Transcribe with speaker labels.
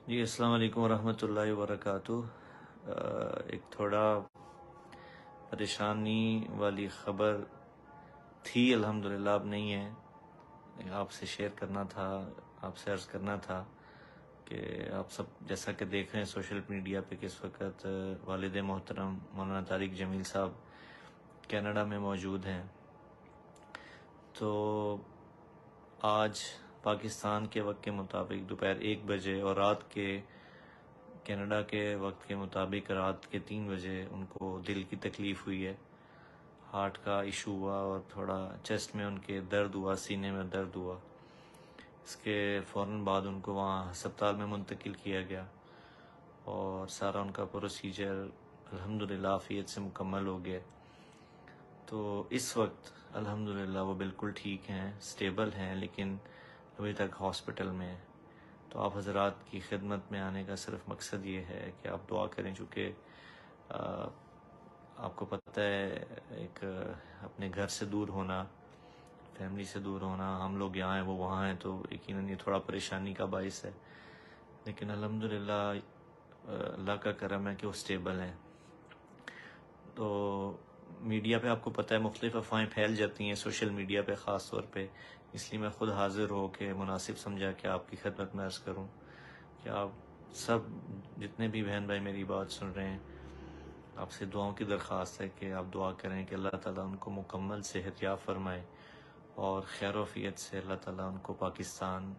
Speaker 1: جی السلام علیکم ورحمۃ اللہ وبرکاتہ۔ ایک تھوڑا پریشانی والی خبر تھی، الحمدللہ اب نہیں ہے، آپ سے شیئر کرنا تھا، آپ سے عرض کرنا تھا کہ آپ سب جیسا کہ دیکھ رہے ہیں سوشل میڈیا پہ کہ اس وقت والد محترم مولانا طارق جمیل صاحب کینیڈا میں موجود ہیں۔ تو آج پاکستان کے وقت کے مطابق دوپہر 1 بجے اور رات کے کینیڈا کے وقت کے مطابق رات کے 3 بجے ان کو دل کی تکلیف ہوئی ہے، ہارٹ کا ایشو ہوا اور تھوڑا چیسٹ میں ان کے درد ہوا، سینے میں درد ہوا۔ اس کے فوراً بعد ان کو وہاں ہسپتال میں منتقل کیا گیا اور سارا ان کا پروسیجر الحمدللہ عافیت سے مکمل ہو گیا۔ تو اس وقت الحمدللہ وہ بالکل ٹھیک ہیں، سٹیبل ہیں، لیکن ابھی تک ہاسپٹل میں ہیں۔ تو آپ حضرات کی خدمت میں آنے کا صرف مقصد یہ ہے کہ آپ دعا کریں، چونکہ آپ کو پتہ ہے ایک اپنے گھر سے دور ہونا، فیملی سے دور ہونا، ہم لوگ یہاں ہیں وہ وہاں ہیں، تو یقیناً یہ تھوڑا پریشانی کا باعث ہے، لیکن الحمدللہ اللہ کا کرم ہے کہ وہ سٹیبل ہیں۔ تو میڈیا پہ آپ کو پتہ ہے مختلف افواہیں پھیل جاتی ہیں، سوشل میڈیا پہ خاص طور پہ، اس لیے میں خود حاضر ہو کے مناسب سمجھا کہ آپ کی خدمت میں عرض کروں کہ آپ سب جتنے بھی بہن بھائی میری بات سن رہے ہیں، آپ سے دعاؤں کی درخواست ہے کہ آپ دعا کریں کہ اللہ تعالیٰ ان کو مکمل صحت یاب فرمائے اور خیر و عافیت سے اللہ تعالیٰ ان کو پاکستان